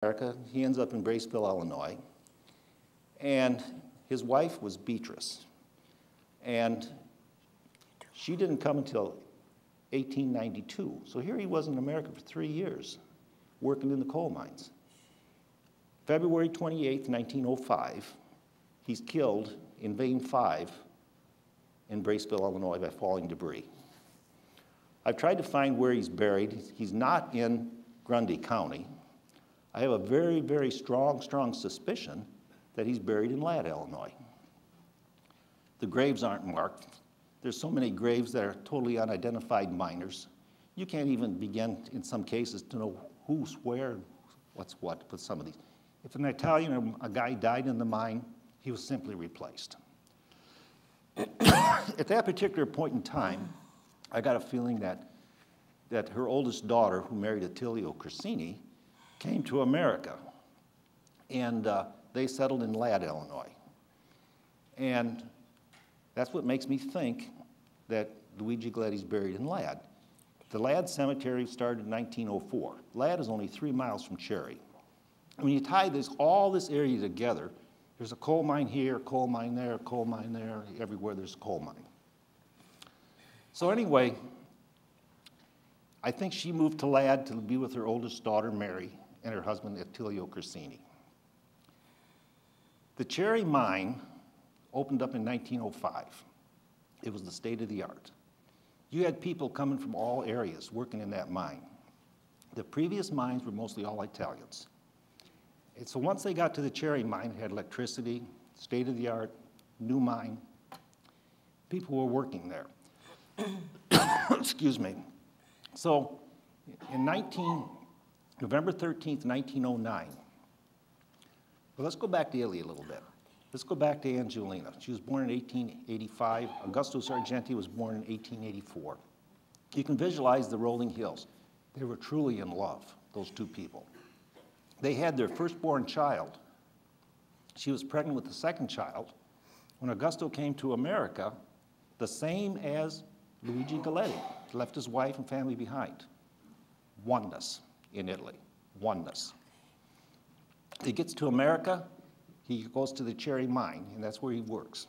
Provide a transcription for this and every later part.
America. He ends up in Braceville, Illinois. And his wife was Beatrice. And she didn't come until 1892. So here he was in America for 3 years, working in the coal mines. February 28th, 1905, he's killed in Vein 5 in Braceville, Illinois by falling debris. I've tried to find where he's buried. He's not in Grundy County. I have a very, very strong suspicion that he's buried in Ladd, Illinois. The graves aren't marked. There's so many graves that are totally unidentified miners. You can't even begin, in some cases, to know who's where, what's what with some of these. If an Italian or a guy died in the mine, he was simply replaced. At that particular point in time, I got a feeling that her oldest daughter, who married Attilio Corsini, came to America. And they settled in Ladd, Illinois. And that's what makes me think that Luigi Galetti's buried in Ladd. The Ladd Cemetery started in 1904. Ladd is only 3 miles from Cherry. When you tie all this area together, there's a coal mine here, coal mine there, coal mine there, everywhere there's a coal mine. So anyway, I think she moved to Ladd to be with her oldest daughter, Mary, and her husband, Attilio Corsini. The Cherry mine opened up in 1905. It was the state of the art. You had people coming from all areas working in that mine. The previous mines were mostly all Italians. And so once they got to the Cherry mine, it had electricity, state of the art, new mine. People were working there. Excuse me. So in November 13th, 1909, well, let's go back to Italy a little bit. Let's go back to Angelina. She was born in 1885. Augusto Sargenti was born in 1884. You can visualize the rolling hills. They were truly in love, those two people. They had their firstborn child. She was pregnant with the second child. When Augusto came to America, the same as Luigi Galetti, left his wife and family behind. Oneness in Italy, oneness. He gets to America, he goes to the Cherry mine, and that's where he works.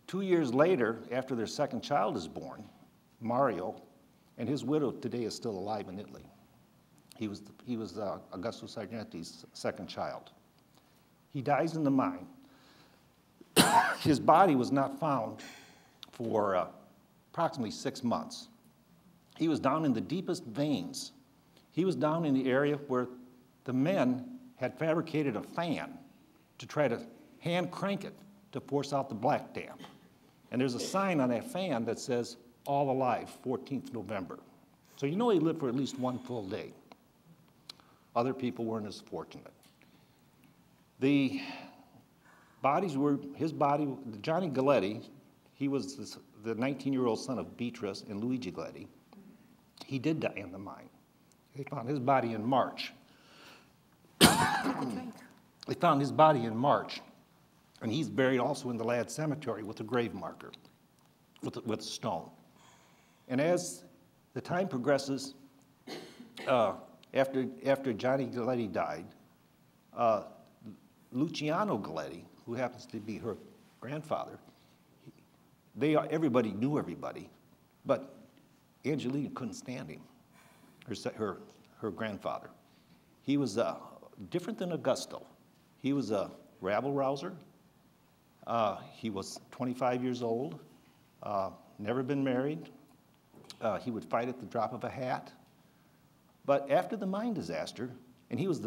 2 years later, after their second child is born, Mario, and his widow today is still alive in Italy. He was Augusto Sargenti's second child. He dies in the mine. His body was not found for approximately 6 months. He was down in the deepest veins. He was down in the area where the men had fabricated a fan to try to hand crank it to force out the black damp. And there's a sign on that fan that says, "All alive, 14th November." So you know he lived for at least 1 full day. Other people weren't as fortunate. The bodies were, Johnny Galetti, he was the 19-year-old son of Beatrice and Luigi Galetti. He did die in the mine. They found his body in March. They found his body in March, and he's buried also in the Ladd Cemetery with a grave marker, with a stone. And as the time progresses, after Johnny Galetti died, Luciano Galetti, who happens to be her grandfather, everybody knew everybody, but Angelina couldn't stand him, her grandfather. He was different than Augusto. He was a rabble-rouser. He was 25 years old, never been married. He would fight at the drop of a hat. But after the mine disaster, and he was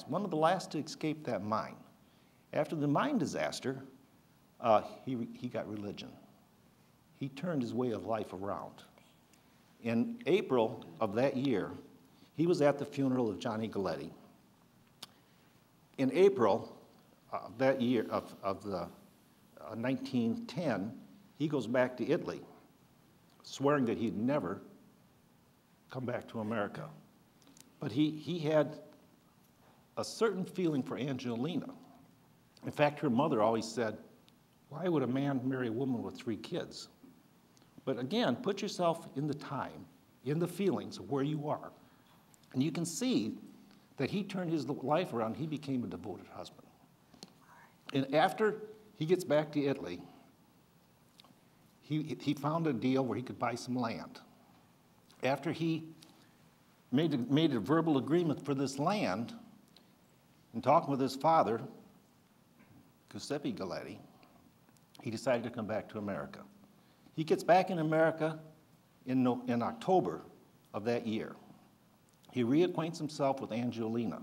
one of the last to escape that mine. After the mine disaster, he got religion. He turned his way of life around. In April of that year, he was at the funeral of Johnny Galetti. In April that year of 1910, he goes back to Italy, swearing that he'd never come back to America. But he had a certain feeling for Angelina. In fact, her mother always said, "Why would a man marry a woman with 3 kids?" But again, put yourself in the time, in the feelings of where you are. And you can see that he turned his life around. He became a devoted husband. And after he gets back to Italy, he found a deal where he could buy some land. After he made a verbal agreement for this land, and talking with his father, Giuseppe Galletti, he decided to come back to America. He gets back in America in October of that year. He reacquaints himself with Angelina.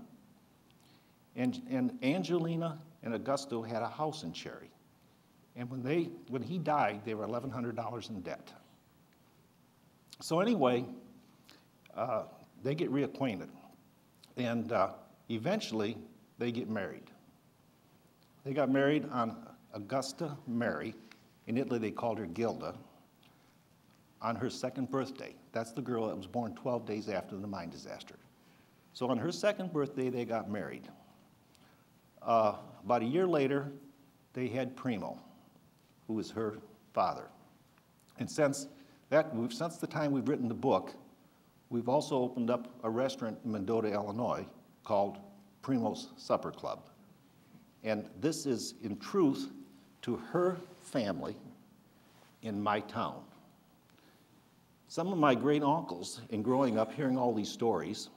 And Angelina and Augusto had a house in Cherry. And when he died, they were $1,100 in debt. So anyway, they get reacquainted. And eventually, they get married. They got married on Augusta Mary. In Italy, they called her Gilda, on her second birthday. That's the girl that was born 12 days after the mine disaster. So on her second birthday, they got married. About a year later, they had Primo, who was her father. And since the time we've written the book, we've also opened up a restaurant in Mendota, Illinois, called Primo's Supper Club. And this is, in truth, to her family in my town. Some of my great uncles, in growing up hearing all these stories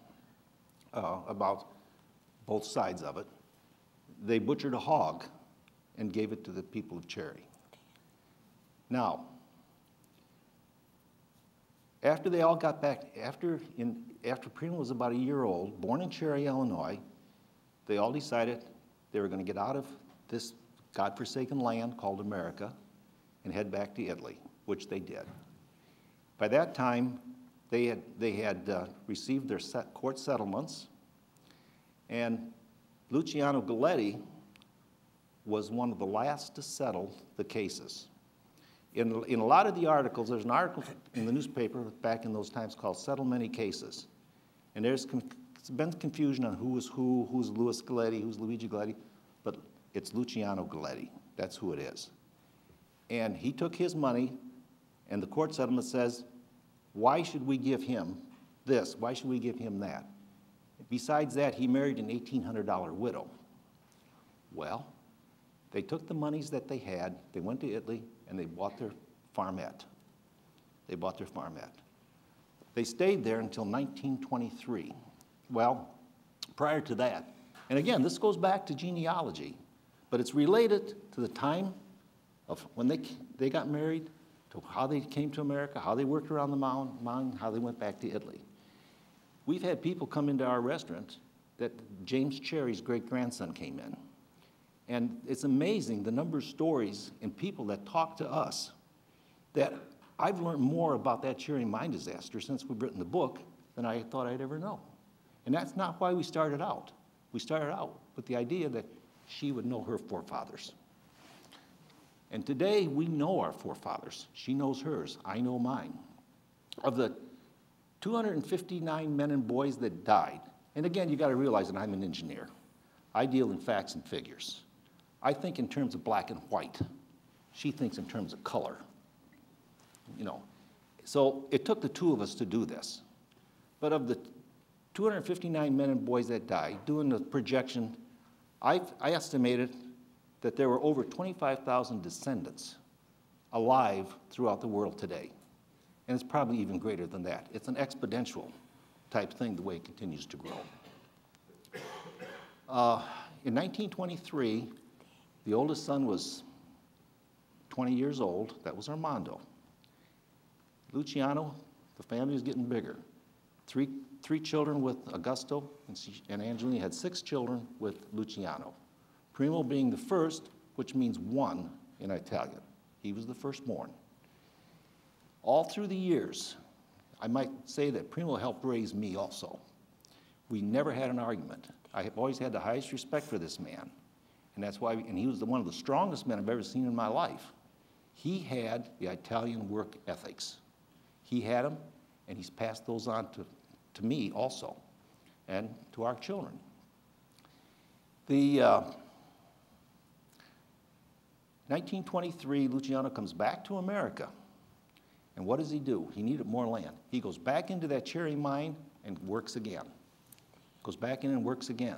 about both sides of it, they butchered a hog and gave it to the people of Cherry. Now, after they all got back, after Primo was about a year old, born in Cherry, Illinois, they all decided they were going to get out of this godforsaken land called America and head back to Italy, which they did. By that time, they had received their court settlements, and Luciano Galletti was one of the last to settle the cases. In a lot of the articles, there's an article in the newspaper back in those times called Settle Many Cases. And there's been confusion on who is who, who's Louis Galletti, who's Luigi Galletti, but it's Luciano Galletti. That's who it is. And he took his money, and the court settlement says, why should we give him this? Why should we give him that? Besides that, he married an $1,800 widow. Well, they took the monies that they had, they went to Italy, and they bought their farmette. They bought their farmette. They stayed there until 1923. Well, prior to that, and again, this goes back to genealogy, but it's related to the time of when they got married, to how they came to America, how they worked around the mountain, how they went back to Italy. We've had people come into our restaurant that James Cherry's great-grandson came in. And it's amazing the number of stories and people that talk to us that I've learned more about that Cherry mine disaster since we've written the book than I thought I'd ever know. And that's not why we started out. We started out with the idea that she would know her forefathers. And today we know our forefathers. She knows hers, I know mine. Of the 259 men and boys that died, and again, you got to realize that I'm an engineer. I deal in facts and figures. I think in terms of black and white. She thinks in terms of color. You know, so it took the two of us to do this. But of the 259 men and boys that died, doing the projection, I estimated that there were over 25,000 descendants alive throughout the world today. And it's probably even greater than that. It's an exponential type thing the way it continues to grow. In 1923, the oldest son was 20 years old. That was Armando. Luciano, the family was getting bigger. Three children with Augusto, and Angelina had 6 children with Luciano. Primo being the first, which means one in Italian. He was the firstborn. All through the years, I might say that Primo helped raise me also. We never had an argument. I have always had the highest respect for this man. And that's why, and he was one of the strongest men I've ever seen in my life. He had the Italian work ethics. He had them, and he's passed those on to me also, and to our children. The 1923, Luciano comes back to America. And what does he do? He needed more land. He goes back into that Cherry mine and works again. goes back in and works again.